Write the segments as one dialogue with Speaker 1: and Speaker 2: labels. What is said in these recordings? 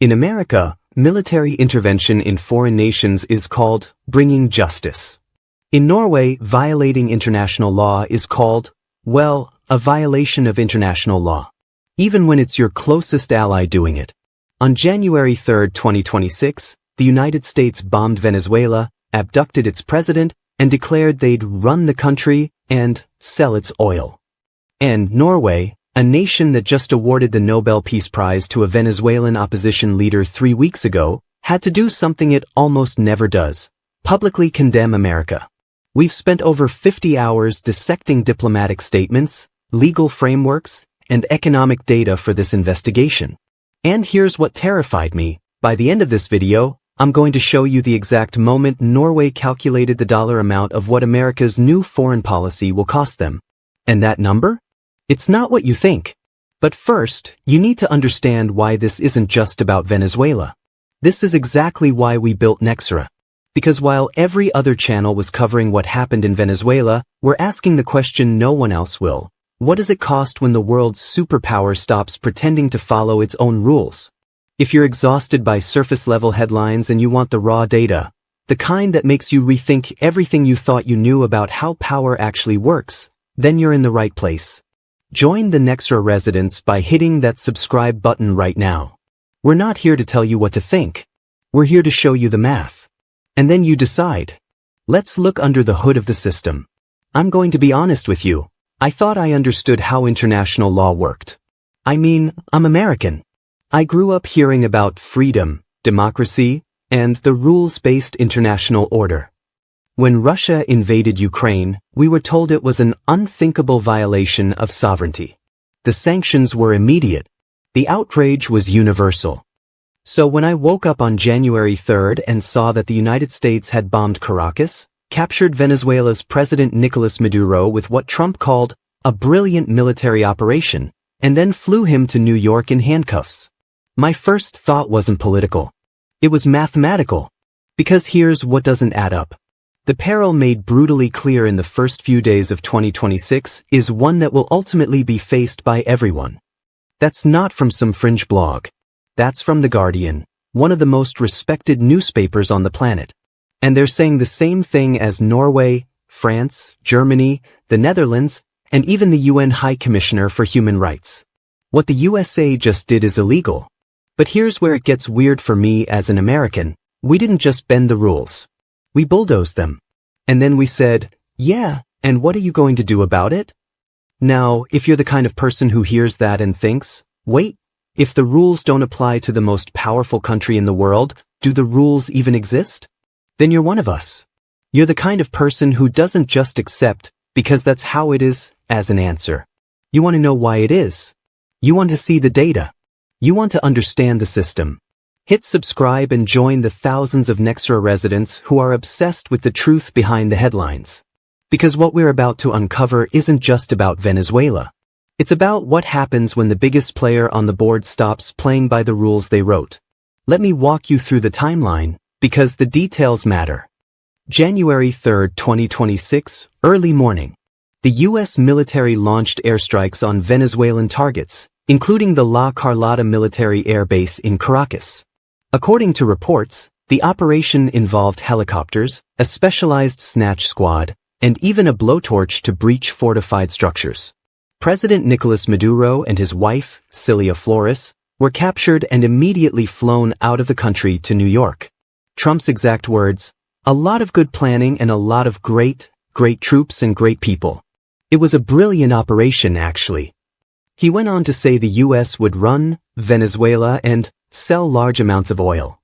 Speaker 1: In America, military intervention in foreign nations is called bringing justice. In Norway, violating international law is called, well, a violation of international law, even when it's your closest ally doing it. On January 3, 2026, the United States bombed Venezuela, abducted its president, and declared they'd run the country and sell its oil. And Norway, a nation that just awarded the Nobel Peace Prize to a Venezuelan opposition leader 3 weeks ago, had to do something it almost never does: publicly condemn America. We've spent over 50 hours dissecting diplomatic statements, legal frameworks, and economic data for this investigation. And here's what terrified me. By the end of this video, I'm going to show you the exact moment Norway calculated the dollar amount of what America's new foreign policy will cost them. And that number? It's not what you think. But first, you need to understand why this isn't just about Venezuela. This is exactly why we built Nexora. Because while every other channel was covering what happened in Venezuela, we're asking the question no one else will. What does it cost when the world's superpower stops pretending to follow its own rules? If you're exhausted by surface-level headlines and you want the raw data, the kind that makes you rethink everything you thought you knew about how power actually works, then you're in the right place. Join the Nexora residents by hitting that subscribe button right now. We're not here to tell you what to think. We're here to show you the math. And then you decide. Let's look under the hood of the system. I'm going to be honest with you. I thought I understood how international law worked. I mean, I'm American. I grew up hearing about freedom, democracy, and the rules-based international order. When Russia invaded Ukraine, we were told it was an unthinkable violation of sovereignty. The sanctions were immediate. The outrage was universal. So when I woke up on January 3rd and saw that the United States had bombed Caracas, captured Venezuela's President Nicolas Maduro with what Trump called a brilliant military operation, and then flew him to New York in handcuffs, my first thought wasn't political. It was mathematical. Because here's what doesn't add up. The peril made brutally clear in the first few days of 2026 is one that will ultimately be faced by everyone. That's not from some fringe blog. That's from The Guardian, one of the most respected newspapers on the planet. And they're saying the same thing as Norway, France, Germany, the Netherlands, and even the UN High Commissioner for Human Rights. What the USA just did is illegal. But here's where it gets weird for me as an American. We didn't just bend the rules. We bulldozed them. And then we said, yeah, and what are you going to do about it? Now, if you're the kind of person who hears that and thinks, wait, if the rules don't apply to the most powerful country in the world, do the rules even exist? Then you're one of us. You're the kind of person who doesn't just accept, because that's how it is, as an answer. You want to know why it is. You want to see the data. You want to understand the system. Hit subscribe and join the thousands of Nexora residents who are obsessed with the truth behind the headlines. Because what we're about to uncover isn't just about Venezuela. It's about what happens when the biggest player on the board stops playing by the rules they wrote. Let me walk you through the timeline, because the details matter. January 3, 2026, early morning. The U.S. military launched airstrikes on Venezuelan targets, including the La Carlota military air base in Caracas. According to reports, the operation involved helicopters, a specialized snatch squad, and even a blowtorch to breach fortified structures. President Nicolás Maduro and his wife, Cilia Flores, were captured and immediately flown out of the country to New York. Trump's exact words, "A lot of good planning and a lot of great troops and great people. It was a brilliant operation, actually." He went on to say the U.S. would run Venezuela and sell large amounts of oil.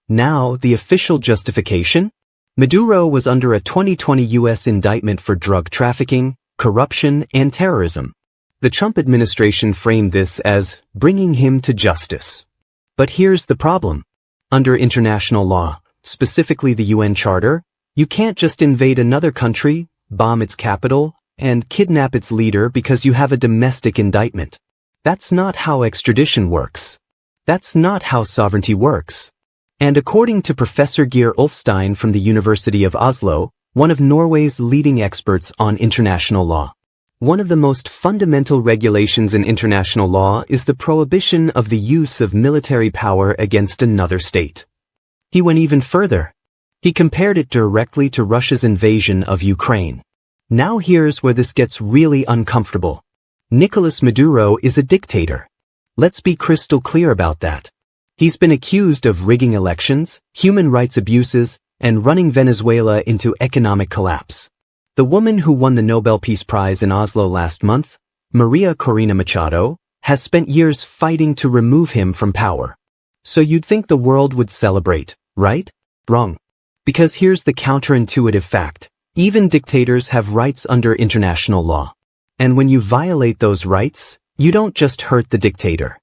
Speaker 1: Now, the official justification? Maduro was under a 2020 U.S. indictment for drug trafficking, corruption, and terrorism. The Trump administration framed this as bringing him to justice. But here's the problem. Under international law, specifically the UN Charter, you can't just invade another country, bomb its capital, and kidnap its leader because you have a domestic indictment. That's not how extradition works. That's not how sovereignty works. And according to Professor Geir Ulfstein from the University of Oslo, one of Norway's leading experts on international law, One of the most fundamental regulations in international law is the prohibition of the use of military power against another state. He went even further. He compared it directly to Russia's invasion of Ukraine. Now here's where this gets really uncomfortable. Nicolas Maduro is a dictator. Let's be crystal clear about that. He's been accused of rigging elections, human rights abuses, and running Venezuela into economic collapse. The woman who won the Nobel Peace Prize in Oslo last month, Maria Corina Machado, has spent years fighting to remove him from power. So you'd think the world would celebrate, right? Wrong. Because here's the counterintuitive fact. Even dictators have rights under international law. And when you violate those rights, you don't just hurt the dictator.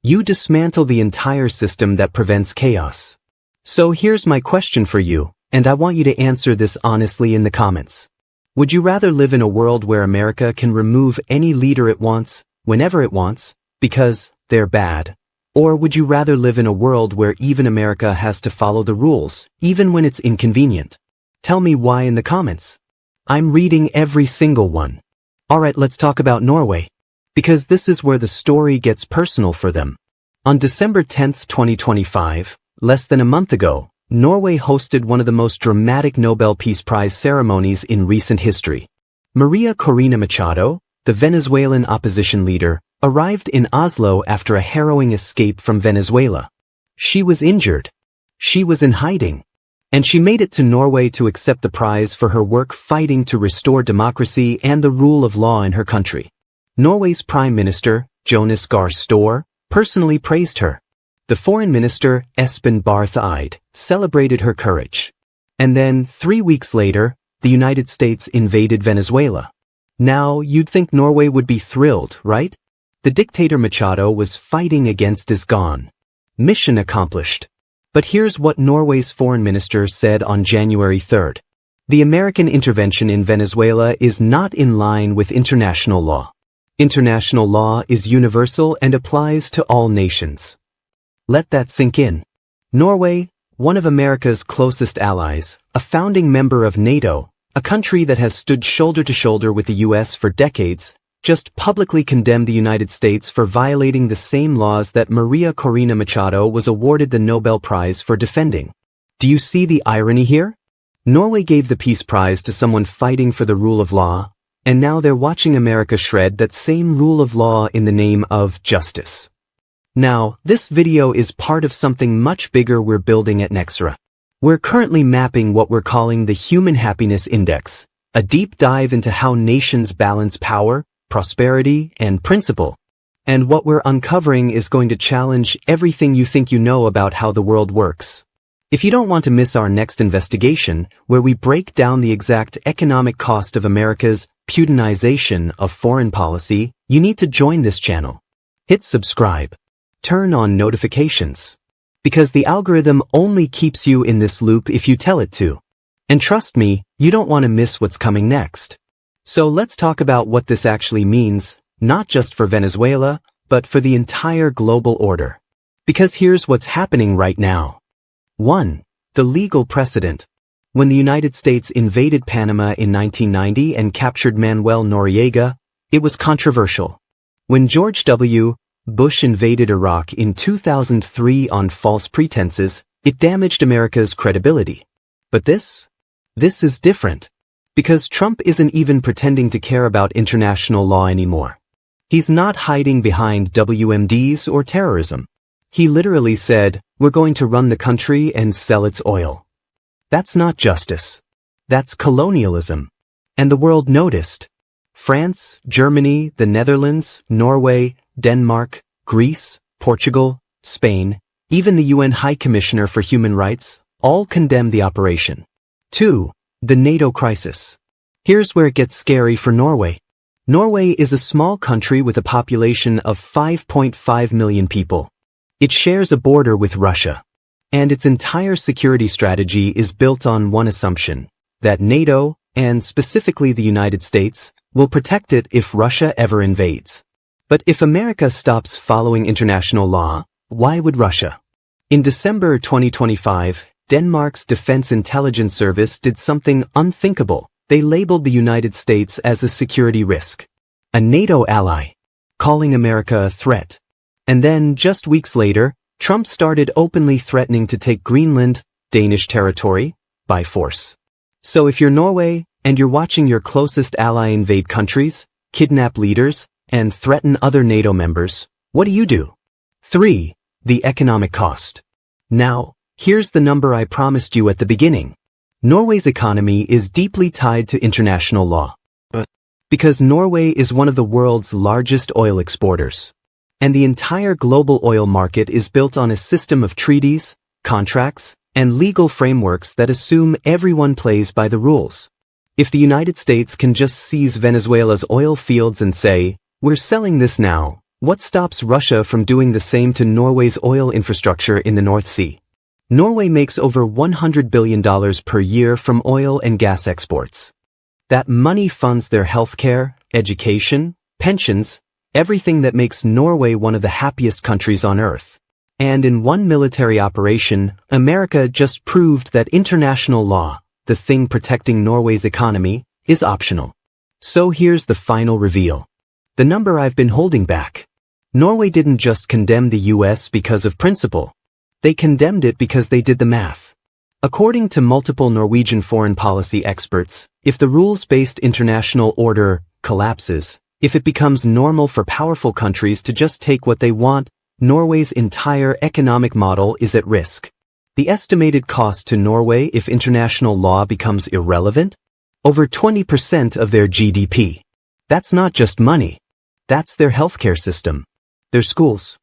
Speaker 1: You dismantle the entire system that prevents chaos. So here's my question for you, and I want you to answer this honestly in the comments. Would you rather live in a world where America can remove any leader it wants, whenever it wants, because they're bad? Or would you rather live in a world where even America has to follow the rules, even when it's inconvenient? Tell me why in the comments. I'm reading every single one. Alright, let's talk about Norway. Because this is where the story gets personal for them. On December 10, 2025, less than a month ago, Norway hosted one of the most dramatic Nobel Peace Prize ceremonies in recent history. Maria Corina Machado, the Venezuelan opposition leader, arrived in Oslo after a harrowing escape from Venezuela. She was injured. She was in hiding. And she made it to Norway to accept the prize for her work fighting to restore democracy and the rule of law in her country. Norway's Prime Minister, Jonas Gahr Støre, personally praised her. The Foreign Minister, Espen Barth Eide, celebrated her courage. And then, 3 weeks later, the United States invaded Venezuela. Now, you'd think Norway would be thrilled, right? The dictator Machado was fighting against is gone. Mission accomplished. But here's what Norway's foreign minister said on January 3rd. The American intervention in Venezuela is not in line with international law. International law is universal and applies to all nations. Let that sink in. Norway, one of America's closest allies, a founding member of NATO, a country that has stood shoulder to shoulder with the US for decades, just publicly condemned the United States for violating the same laws that Maria Corina Machado was awarded the Nobel Prize for defending. Do you see the irony here? Norway gave the Peace Prize to someone fighting for the rule of law, and now they're watching America shred that same rule of law in the name of justice. Now, this video is part of something much bigger we're building at Nexora. We're currently mapping what we're calling the Human Happiness Index, a deep dive into how nations balance power, prosperity, and principle. And what we're uncovering is going to challenge everything you think you know about how the world works. If you don't want to miss our next investigation, where we break down the exact economic cost of America's Putinization of foreign policy, you need to join this channel. Hit subscribe. Turn on notifications. Because the algorithm only keeps you in this loop if you tell it to. And trust me, you don't want to miss what's coming next. So let's talk about what this actually means, not just for Venezuela, but for the entire global order. Because here's what's happening right now. 1. The legal precedent. When the United States invaded Panama in 1990 and captured Manuel Noriega, it was controversial. When George W. Bush invaded Iraq in 2003 on false pretenses, it damaged America's credibility. But this is different. Because Trump isn't even pretending to care about international law anymore. He's not hiding behind WMDs or terrorism. He literally said, we're going to run the country and sell its oil. That's not justice. That's colonialism. And the world noticed. France, Germany, the Netherlands, Norway, Denmark, Greece, Portugal, Spain, even the UN High Commissioner for Human Rights, all condemned the operation. 2. The NATO crisis. Here's where it gets scary for Norway. Norway is a small country with a population of 5.5 million people. It shares a border with Russia. And its entire security strategy is built on one assumption, that NATO, and specifically the United States, will protect it if Russia ever invades. But if America stops following international law, why would Russia? In December 2025, Denmark's Defense Intelligence Service did something unthinkable. They labeled the United States as a security risk. a NATO ally, calling America a threat. And then, just weeks later, Trump started openly threatening to take Greenland, Danish territory, by force. So if you're Norway, and you're watching your closest ally invade countries, kidnap leaders, and threaten other NATO members, what do? 3. The economic cost. Now, here's the number I promised you at the beginning. Norway's economy is deeply tied to international law. Because Norway is one of the world's largest oil exporters. And the entire global oil market is built on a system of treaties, contracts, and legal frameworks that assume everyone plays by the rules. If the United States can just seize Venezuela's oil fields and say, "We're selling this now," what stops Russia from doing the same to Norway's oil infrastructure in the North Sea? Norway makes over $100 billion per year from oil and gas exports. That money funds their healthcare, education, pensions, everything that makes Norway one of the happiest countries on earth. And in one military operation, America just proved that international law, the thing protecting Norway's economy, is optional. So here's the final reveal. The number I've been holding back. Norway didn't just condemn the US because of principle. They condemned it because they did the math. According to multiple Norwegian foreign policy experts, if the rules-based international order collapses, if it becomes normal for powerful countries to just take what they want, Norway's entire economic model is at risk. The estimated cost to Norway if international law becomes irrelevant? Over 20% of their GDP. That's not just money. That's their healthcare system, their schools,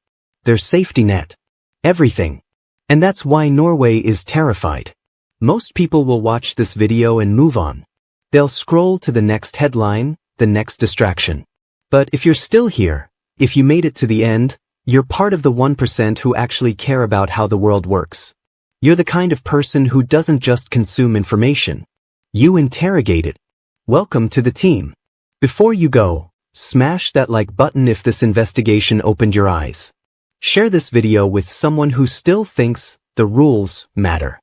Speaker 1: their safety net, everything. And that's why Norway is terrified. Most people will watch this video and move on. They'll scroll to the next headline, the next distraction. But if you're still here, if you made it to the end, you're part of the 1% who actually care about how the world works. You're the kind of person who doesn't just consume information. You interrogate it. Welcome to the team. Before you go, smash that like button if this investigation opened your eyes. Share this video with someone who still thinks the rules matter.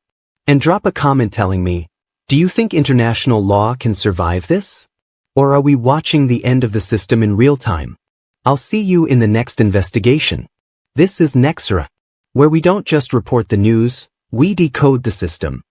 Speaker 1: And drop a comment telling me, do you think international law can survive this? Or are we watching the end of the system in real time? I'll see you in the next investigation. This is Nexora, where we don't just report the news, we decode the system.